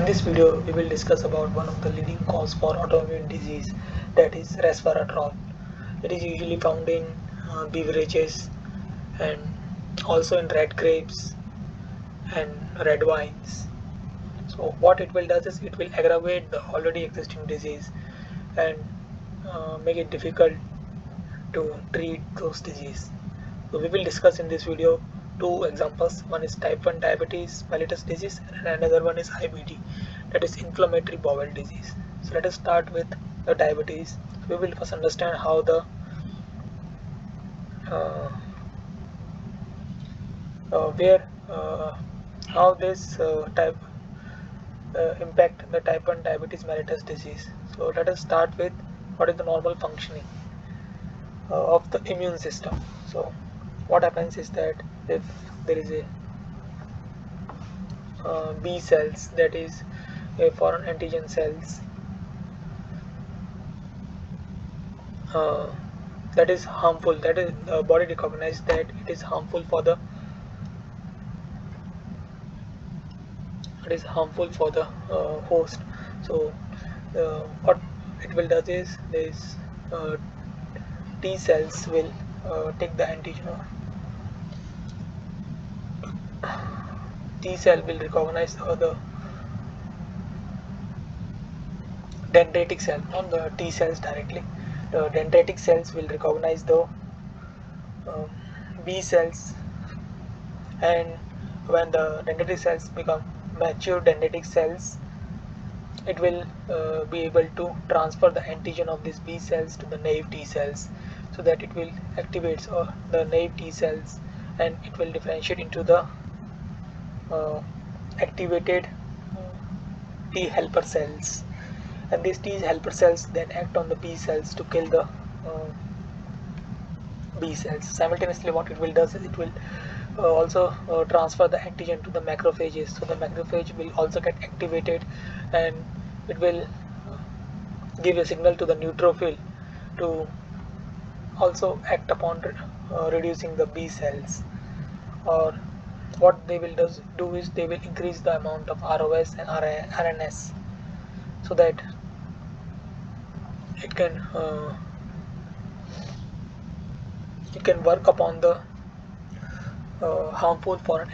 In this video, we will discuss about one of the leading cause for autoimmune disease, that is resveratrol. It is usually found in beverages and also in red grapes and red wines. So what it will does is it will aggravate the already existing disease and make it difficult to treat those disease. So we will discuss in this video two examples. One is type 1 diabetes mellitus disease and another one is IBD, that is inflammatory bowel disease. So let us start with the diabetes. We will first understand how the uh, where how this type impact the type 1 diabetes mellitus disease. So let us start with what is the normal functioning of the immune system. So what happens is that if there is a B cells, that is a foreign antigen cells, uh, that is harmful, that is the body recognizes that it is harmful for the host. So what it will does is this T cells will take the antigen. T cell will recognize the dendritic cell, not the T cells directly. The dendritic cells will recognize the um, B cells, and when the dendritic cells become mature dendritic cells, it will be able to transfer the antigen of these B cells to the naive T cells, so that it will activate the naive T cells, and it will differentiate into the uh, activated T helper cells, and these T helper cells then act on the B cells to kill the B cells. Simultaneously, what it will does is it will also transfer the antigen to the macrophages, so the macrophage will also get activated, and it will give a signal to the neutrophil to also act upon reducing the B cells. Or what they will do is they will increase the amount of ROS and RNS, so that it can work upon the harmful foreign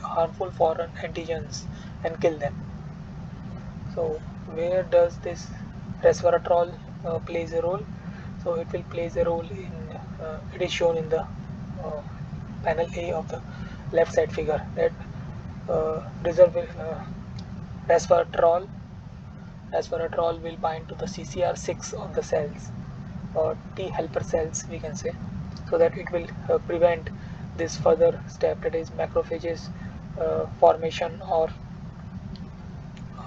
harmful foreign antigens, and kill them. So where does this resveratrol plays a role? So it will plays a role in it is shown in the uh, panel A of the left side figure, that reserve resveratrol resveratrol will bind to the CCR6 of the cells, or T helper cells we can say, so that it will prevent this further step, that is macrophages formation or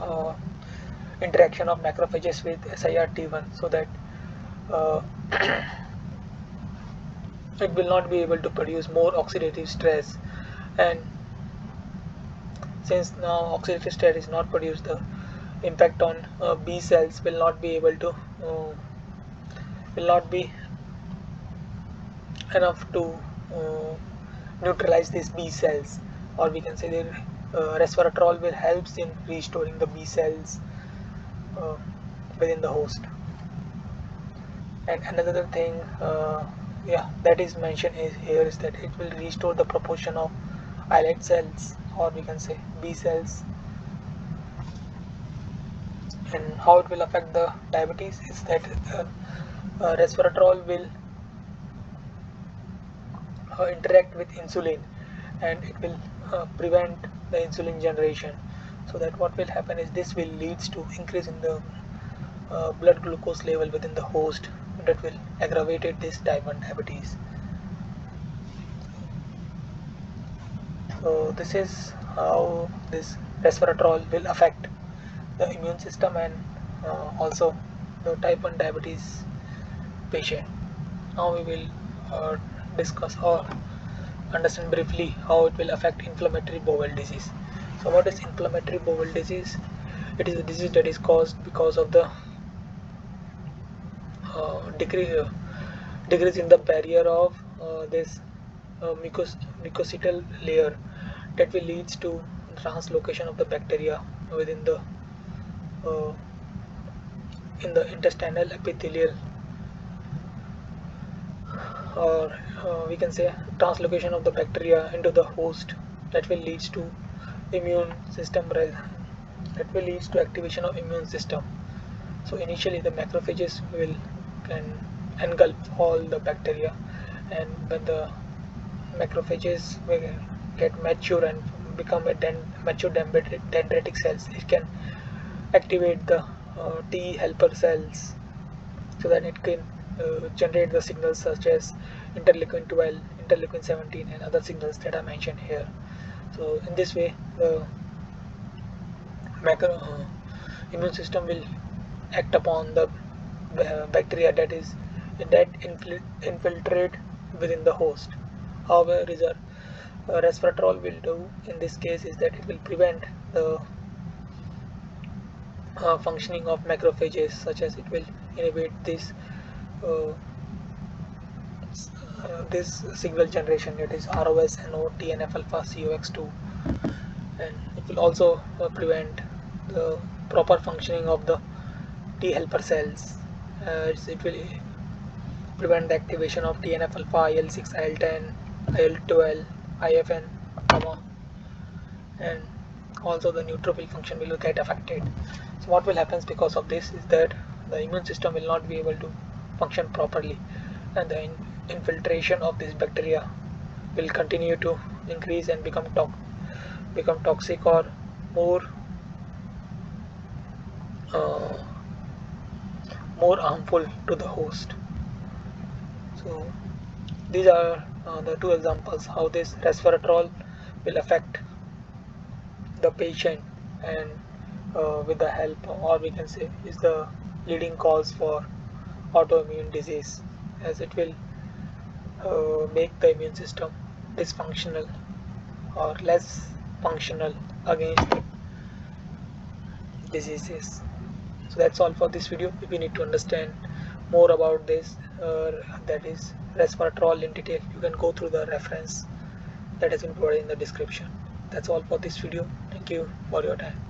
uh, interaction of macrophages with SIRT1, so that uh, it will not be able to produce more oxidative stress. And since now oxidative stress is not produced, the impact on B cells will not be able to will not be enough to uh, neutralize these B cells, or we can say that resveratrol will helps in restoring the B cells uh, within the host. And another thing yeah, that is mentioned is here is that it will restore the proportion of islet cells, or we can say B cells. And how it will affect the diabetes is that resveratrol will interact with insulin, and it will prevent the insulin generation, so that what will happen is this will leads to increase in the blood glucose level within the host, that will aggravate this type 1 diabetes. So this is how this resveratrol will affect the immune system, and also the type 1 diabetes patient. Now we will discuss or understand briefly how it will affect inflammatory bowel disease. So what is inflammatory bowel disease? It is a disease that is caused because of the decrease in the barrier of this mucosital layer, that will leads to translocation of the bacteria within the uh, in the intestinal epithelial, or we can say translocation of the bacteria into the host, that will leads to immune system that will leads to activation of immune system. So initially the macrophages will can engulf all the bacteria, and when the macrophages will get mature and become a mature dendritic cells, it can activate the T helper cells, so that it can generate the signals such as interleukin 12, interleukin 17, and other signals that are mentioned here. So in this way, the macro immune system will act upon the bacteria that infiltrate within the host. However, resveratrol will do in this case is that it will prevent the functioning of macrophages, such as it will inhibit uh, this signal generation, that is ROS, NO, TNF alpha, COX2, and it will also prevent the proper functioning of the T helper cells. It will prevent the activation of TNF alpha, IL-6, IL-10, IL-12, IFN, gamma, and also the neutrophil function will get affected. So what will happen because of this is that the immune system will not be able to function properly, and the infiltration of this bacteria will continue to increase and become toxic, or more uh, more harmful to the host. So these are the two examples how this resveratrol will affect the patient, and with the help, or we can say is the leading cause for autoimmune disease, as it will make the immune system dysfunctional or less functional against diseases. So that's all for this video. If you need to understand more about this, that is resveratrol in detail, you can go through the reference that has been provided in the description. That's all for this video. Thank you for your time.